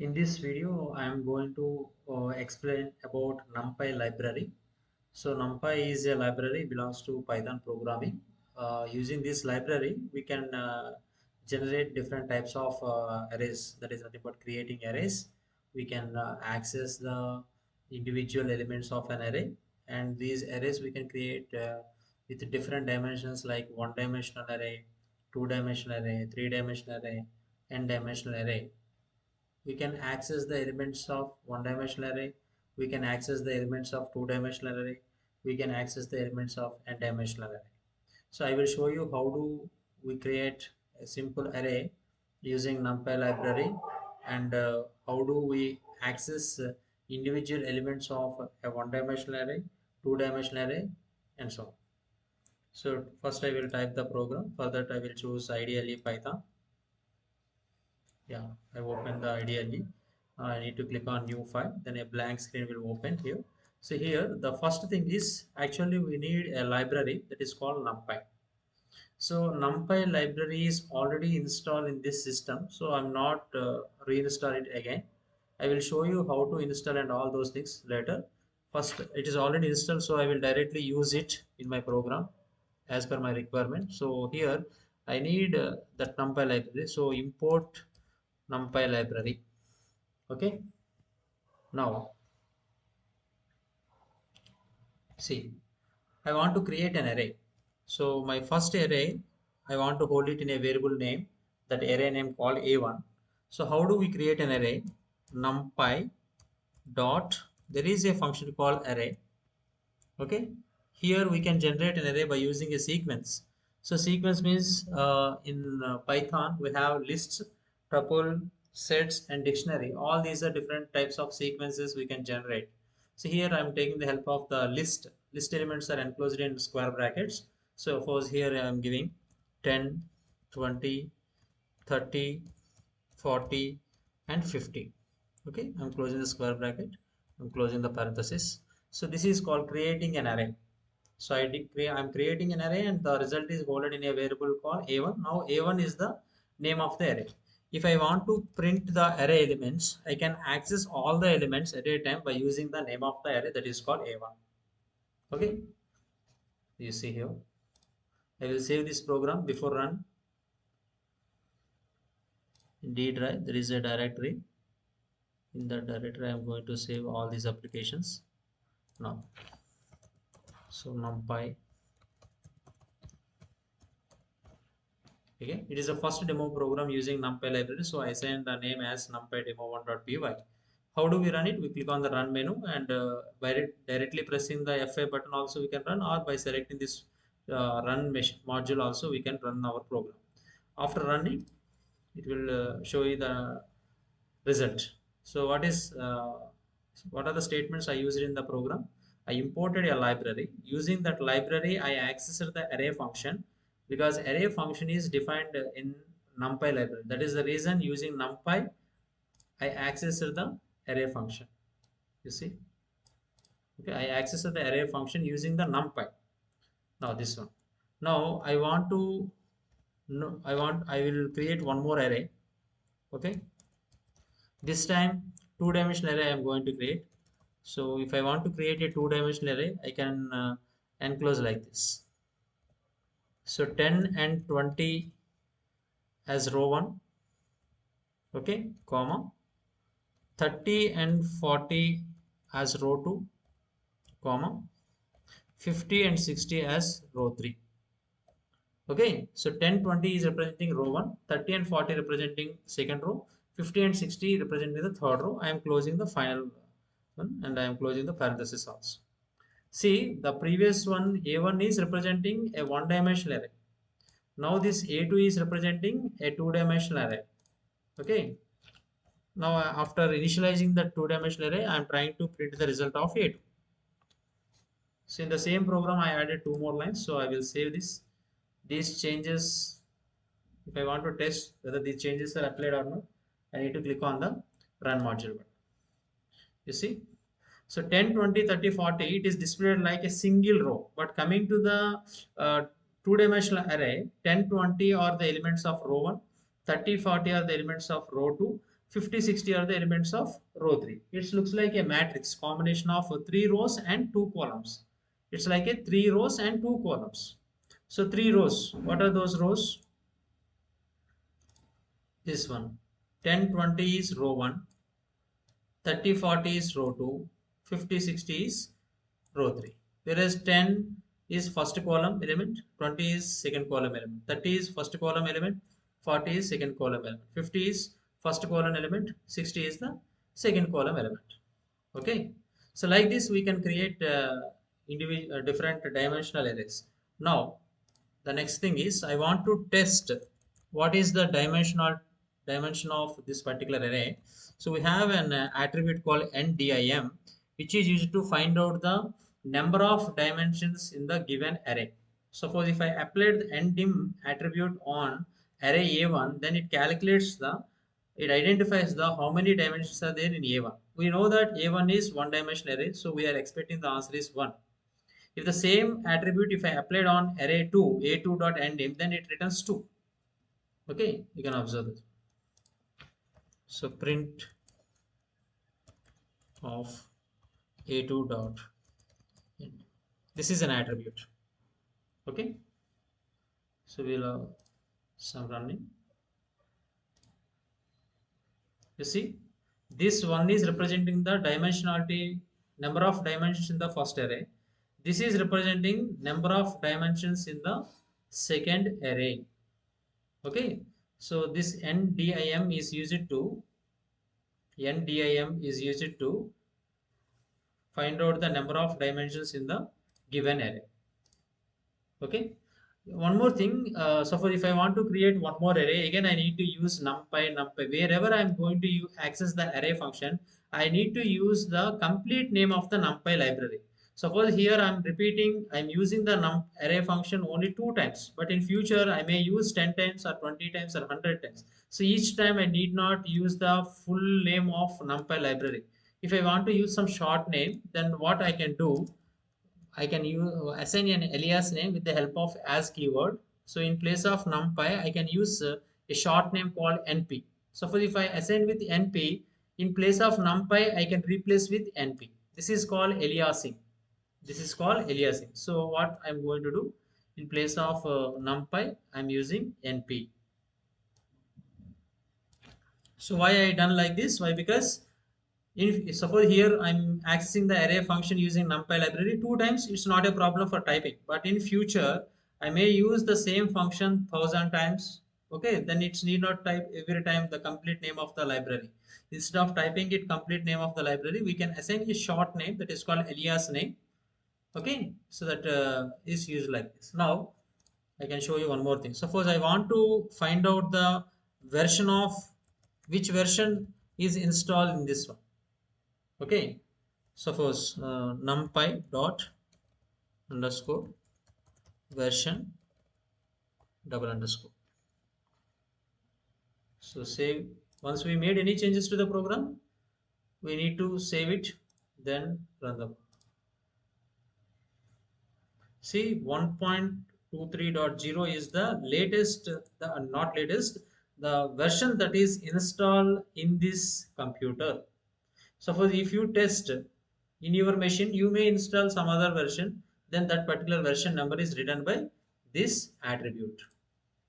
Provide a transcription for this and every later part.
In this video, I am going to explain about NumPy library. So NumPy is a library belongs to Python programming. Using this library, we can generate different types of arrays. That is nothing but creating arrays. We can access the individual elements of an array, and these arrays we can create with different dimensions like one-dimensional array, two-dimensional array, three-dimensional array, n-dimensional array. We can access the elements of one-dimensional array. We can access the elements of two-dimensional array. We can access the elements of n-dimensional array. So I will show you how do we create a simple array using NumPy library, and how do we access individual elements of a one-dimensional array, two-dimensional array, and so on. So first I will type the program. For that I will choose ideally Python. Yeah, I open the IDLE. I need to click on new file, then a blank screen will open here. So here the first thing is actually we need a library that is called NumPy. So NumPy library is already installed in this system, so I'm not reinstall it again. I will show you how to install and all those things later. First, it is already installed, so I will directly use it in my program as per my requirement. So here I need that NumPy library. So import NumPy library. Okay, now see, I want to create an array. So my first array, I want to hold it in a variable name, that array name called A1. So how do we create an array? NumPy dot, there is a function called array. Okay, here we can generate an array by using a sequence. So sequence means in Python we have lists, tuple, sets, and dictionary. All these are different types of sequences we can generate. So here I am taking the help of the list. List elements are enclosed in square brackets. So suppose here I am giving 10, 20, 30, 40, and 50. Okay, I'm closing the square bracket. I'm closing the parenthesis. So this is called creating an array. So I'm creating an array, and the result is holded in a variable called A1. Now A1 is the name of the array. If I want to print the array elements, I can access all the elements at a time by using the name of the array, that is called A1. Okay, you see here. I will save this program before run. In D drive, there is a directory. In that directory, I am going to save all these applications now. So NumPy. Okay, it is a first demo program using NumPy library, so I assigned the name as NumPy demo1.py. How do we run it? We click on the run menu, and by directly pressing the F5 button also we can run, or by selecting this run module also we can run our program. After running, it will show you the result. So what are the statements I used in the program? I imported a library. Using that library, I accessed the array function, because array function is defined in NumPy library. That is the reason using NumPy, I accessed the array function. You see, okay, I accessed the array function using the NumPy. Now this one. Now I want to, no, I will create one more array. Okay, this time two-dimensional array I am going to create. So if I want to create a two-dimensional array, I can enclose like this. So 10 and 20 as row 1, okay, comma, 30 and 40 as row 2, comma, 50 and 60 as row 3. Okay, so 10, 20 is representing row 1, 30 and 40 representing second row, 50 and 60 representing the third row. I am closing the final one, and I am closing the parenthesis also. See, the previous one, A1 is representing a one-dimensional array. Now this A2 is representing a two-dimensional array. Okay. Now after initializing the two-dimensional array, I am trying to print the result of A2. So in the same program, I added two more lines. So I will save this. These changes, if I want to test whether these changes are applied or not, I need to click on the run module button. You see, so 10, 20, 30, 40, it is displayed like a single row. But coming to the two-dimensional array, 10, 20 are the elements of row 1, 30, 40 are the elements of row 2, 50, 60 are the elements of row 3. It looks like a matrix combination of 3 rows and 2 columns. It's like a 3 rows and 2 columns. So 3 rows. What are those rows? This one. 10, 20 is row 1. 30, 40 is row 2. 50, 60 is row 3. Whereas 10 is first column element, 20 is second column element, 30 is first column element, 40 is second column element, 50 is first column element, 60 is the second column element. Okay. So like this we can create individual different dimensional arrays. Now the next thing is I want to test what is the dimension of this particular array. So we have an attribute called NDIM, which is used to find out the number of dimensions in the given array. Suppose if I applied the NDIM attribute on array A1, then it identifies the how many dimensions are there in A1. We know that A1 is one dimension array, so we are expecting the answer is 1. If the same attribute, if I applied on array 2, a2.endIm, then it returns 2. Okay, you can observe this. So print of a2.end. This is an attribute. Okay, so we'll have some running. You see, this one is representing the dimensionality, number of dimensions in the first array. This is representing number of dimensions in the second array. Okay, so this NDIM is used to find out the number of dimensions in the given array. Okay. One more thing, suppose if I want to create one more array, again I need to use NumPy. Wherever I am going to access the array function, I need to use the complete name of the NumPy library. Suppose here I'm using the array function only 2 times, but in future I may use 10 times or 20 times or 100 times. So each time I need not use the full name of NumPy library. If I want to use some short name, then what I can do, I can assign an alias name with the help of as keyword. So in place of numpy, I can use a short name called np. Suppose if I assign with np, in place of numpy, I can replace with np. This is called aliasing. So what I'm going to do, in place of numpy, I'm using np. So why I done like this? Why? Because if suppose here I'm accessing the array function using NumPy library 2 times, it's not a problem for typing. But in future, I may use the same function 1000 times. Okay, then it's need not type every time the complete name of the library. Instead of typing it complete name of the library, we can assign a short name that is called alias name. Okay, so that is used like this. Now I can show you one more thing. Suppose I want to find out the version of which version is installed in this one. Okay, suppose numpy dot underscore version double underscore. So save. Once we made any changes to the program, we need to save it, then run the. See, 1.23.0 is the latest, not latest, the version that is installed in this computer. Suppose if you test in your machine, you may install some other version, then that particular version number is written by this attribute.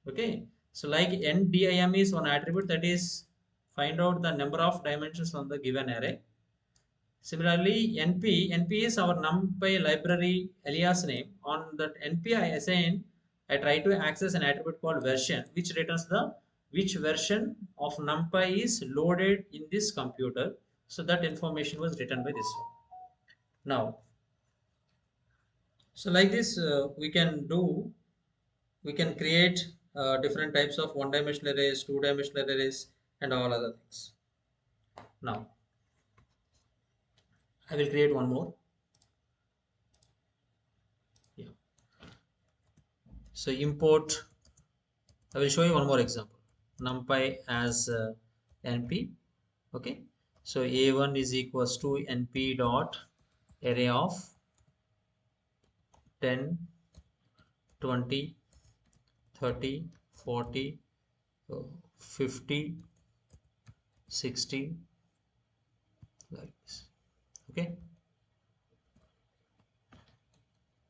Okay, so like NDIM is one attribute that is find out the number of dimensions on the given array. Similarly, NP is our NumPy library alias name. On that NP I try to access an attribute called version, which returns the which version of NumPy is loaded in this computer. So that information was written by this one. Now, so like this we can create different types of one-dimensional arrays, two-dimensional arrays, and all other things. Now, I will create one more. Yeah. So import. I will show you one more example. NumPy as np. Okay. So a1 is equals to np dot array of 10, 20, 30, 40, 50, 60, like this. Okay,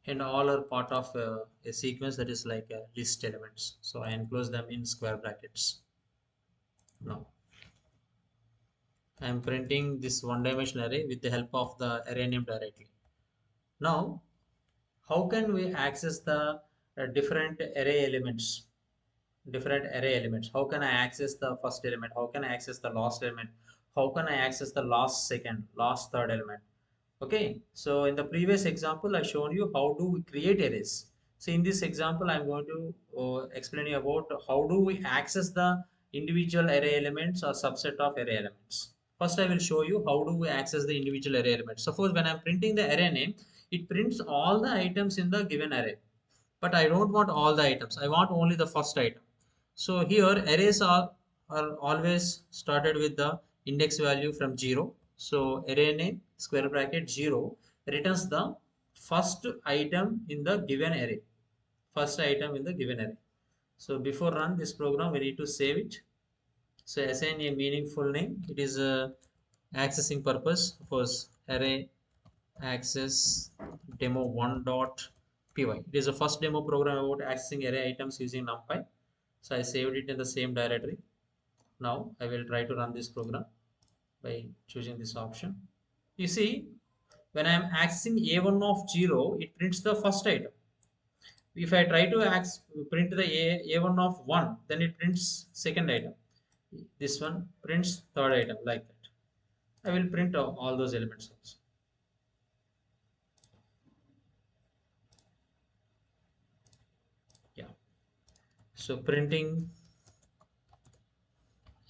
and all are part of a sequence that is like list elements. So I enclose them in square brackets. Now I am printing this one dimensional array with the help of the array name directly. Now how can we access the different array elements? Different array elements. How can I access the first element? How can I access the last element? How can I access the last second, last third element? Okay, so in the previous example, I shown you how do we create arrays. So in this example, I'm going to explain you about how do we access the individual array elements or subset of array elements. First, I will show you how do we access the individual array elements. Suppose when I'm printing the array name, it prints all the items in the given array. But I don't want all the items. I want only the first item. So here arrays are always started with the index value from 0. So array name square bracket 0 returns the first item in the given array. First item in the given array. So before run this program, we need to save it. So assign a meaningful name. It is a accessing purpose. Suppose array access demo1.py. It is a first demo program about accessing array items using NumPy. So I saved it in the same directory. Now I will try to run this program by choosing this option. You see, when I am accessing a1 of 0, it prints the first item. If I try to print the a1 of 1, then it prints second item. This one prints third item, like that. I will print all those elements also. Yeah. So printing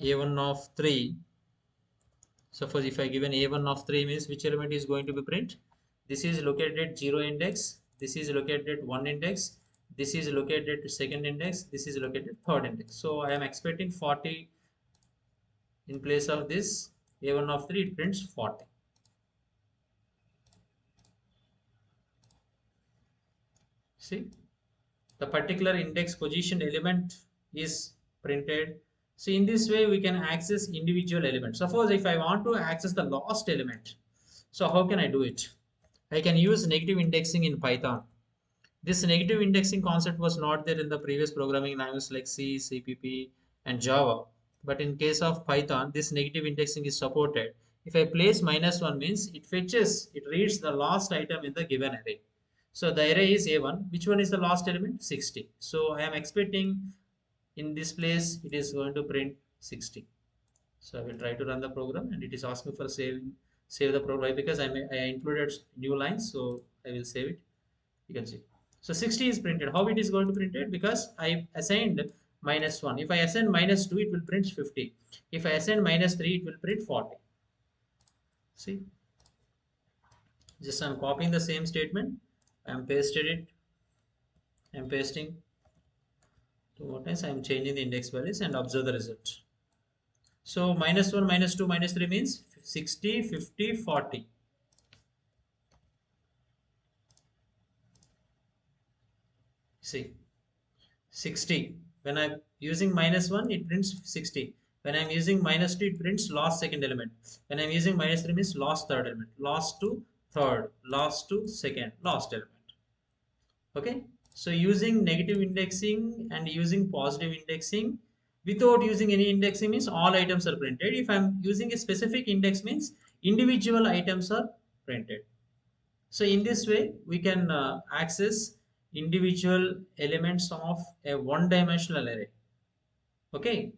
a1 of 3. Suppose if I given a1 of 3 means which element is going to be print? This is located at 0 index, this is located at 1 index, this is located at second index, this is located at third index. So I am expecting 40 in place of this a1 of 3, it prints 40. See, the particular index position element is printed. So in this way we can access individual elements. Suppose if I want to access the last element, so how can I do it? I can use negative indexing in Python. This negative indexing concept was not there in the previous programming languages like C, CPP, and Java. But in case of Python, this negative indexing is supported. If I place -1 means it fetches, it reads the last item in the given array. So the array is A1. Which one is the last element? 60. So I am expecting in this place it is going to print 60. So I will try to run the program and it is asking for save the program because I included new lines. So I will save it. You can see. So 60 is printed. How it is going to print it? Because I assigned -1. If I assign -2, it will print 50. If I assign -3, it will print 40. See, just I'm copying the same statement. I'm pasted it. I'm pasting 2 more times. I'm changing the index values and observe the result. So -1, -2, -3 means 60, 50, 40. See. 60. When I'm using -1, it prints 60. When I'm using -2, it prints last second element. When I'm using -3 means last third element. Last to third, last to second, last element. Okay. So using negative indexing and using positive indexing without using any indexing means all items are printed. If I'm using a specific index means individual items are printed. So in this way, we can access individual elements of a one-dimensional array. Okay.